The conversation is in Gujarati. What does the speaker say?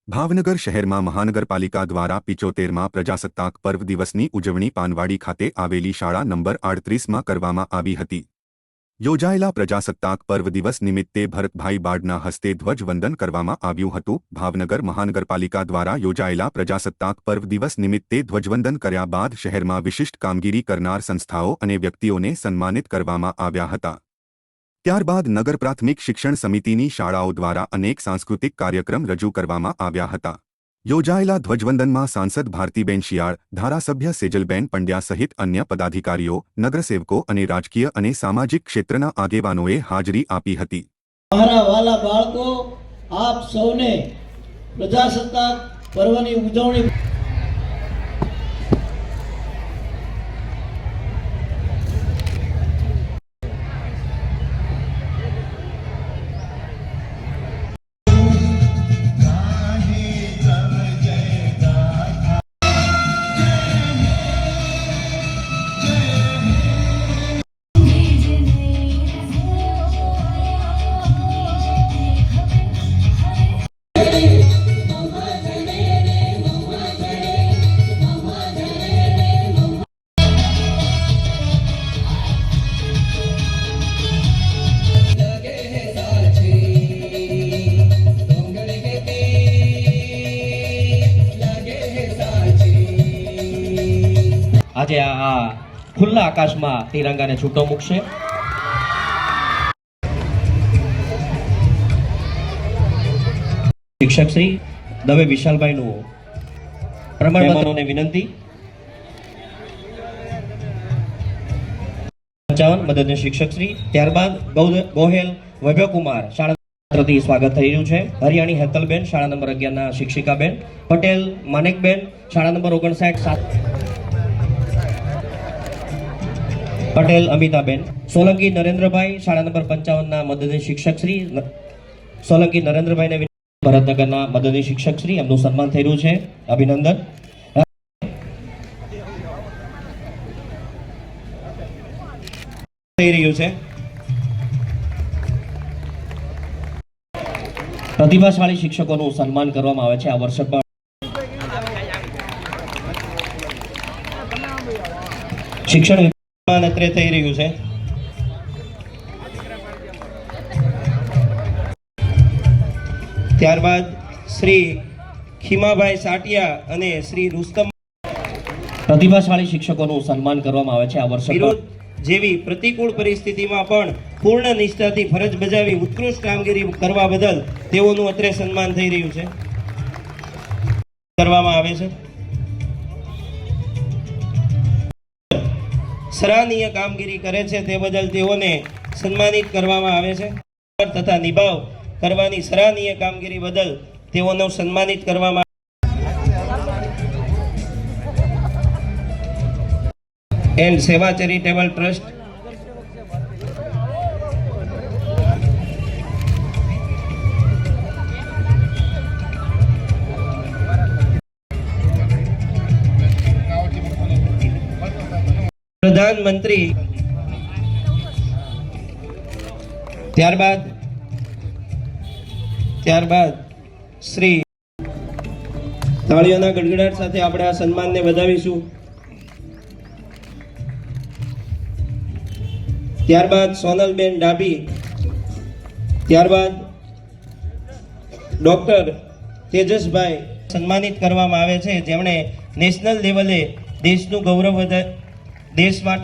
ભાવનગર શહેરમાં મહાનગરપાલિકા દ્વારા 75મા પ્રજાસત્તાક પર્વ દિવસની ઉજવણી પાનવાડી ખાતે આવેલી શાળા નંબર 38માં કરવામાં આવી હતી। યોજાયેલા પ્રજાસત્તાક પર્વ દિવસ નિમિત્તે ભરતભાઈ બાડના હસ્તે ધ્વજવંદન કરવામાં આવ્યું હતું। ભાવનગર મહાનગરપાલિકા દ્વારા યોજાયેલા પ્રજાસત્તાક પર્વ દિવસ નિમિત્તે ધ્વજવંદન કર્યા બાદ શહેરમાં વિશિષ્ટ કામગીરી કરનાર સંસ્થાઓ અને વ્યક્તિઓને સન્માનિત કરવામાં આવ્યા હતા। ત્યારબાદ નગર પ્રાથમિક શિક્ષણ સમિતિની શાળાઓ દ્વારા અનેક સાંસ્કૃતિક કાર્યક્રમ રજૂ કરવામાં આવ્યા હતા। યોજાયેલા ધ્વજવંદનમાં સાંસદ ભારતીબેન શિયાળ, ધારાસભ્ય સેજલબેન પંડ્યા સહિત અન્ય પદાધિકારીઓ, નગરસેવકો અને રાજકીય અને સામાજિક ક્ષેત્રના આગેવાનોએ હાજરી આપી હતી। મારા વાલા બાળકો, આપ સૌને પ્રજાસત્તાક પર્વની ઉજવણી આજે આ ખુલ્લા આકાશમાં તિરંગાને છૂટો મૂકશે। શિક્ષક શ્રી દવે વિશાલભાઈનું પ્રમાણપત્રોને વિનંતી। 55 મદદનીશ શિક્ષક શ્રી, ત્યારબાદ ગોહેલ વૈભવકુમાર શાળા થી સ્વાગત થઈ રહ્યું છે। હરિયાણી હેતલબેન શાળા નંબર 11 ના શિક્ષિકાબેન, પટેલ માનેકબેન શાળા નંબર 59 પટેલ અમિતાબેન, સોલંકી નરેન્દ્રભાઈ શાળા નંબર 55 ના મદદનીશ શિક્ષક શ્રી, સોલંકી નરેન્દ્રભાઈને ભરતનગરના મદદનીશ શિક્ષક શ્રી, એમનું સન્માન થઈ રહ્યું છે, અભિનંદન। થઈ રહ્યું છે પ્રતિભાશાળી શિક્ષકોનું સન્માન કરવામાં આવે છે। આ વર્ષે પણ શિક્ષણ અત્રે થઈ રહ્યું છે। ત્યારબાદ શ્રી ખીમાભાઈ સાટિયા અને શ્રી રુસ્તમ પ્રતિભાશાળી શિક્ષકોનું સન્માન કરવામાં આવે છે। આ વર્ષે વિરોધ જેવી પ્રતિકૂળ પરિસ્થિતિમાં પણ પૂર્ણ નિષ્ઠાથી ફરજ બજાવી ઉત્કૃષ્ટ કામગીરી કરવા બદલ તેઓનું અત્રે સન્માન થઈ રહ્યું છે, કરવામાં આવે છે। સરાહનીય કામગીરી કરે છે તે બદલ તેઓને સન્માનિત કરવામાં આવે છે તથા નિભાવ કરવાની સરાહનીય કામગીરી બદલ તેઓને સન્માનિત કરવામાં એન્ડ સેવા ચેરિટેબલ ટ્રસ્ટ પ્રધાનમંત્રી, ત્યારબાદ શ્રી તાળીઓના ગડગડાટ સાથે આપણે આ સન્માનને વધાવીશું। ત્યારબાદ સોનલબેન ડાભી, ત્યારબાદ ડોક્ટર તેજસભાઈ સન્માનિત કરવામાં આવે છે, જેમણે નેશનલ લેવલે દેશનું ગૌરવ દેશ માટે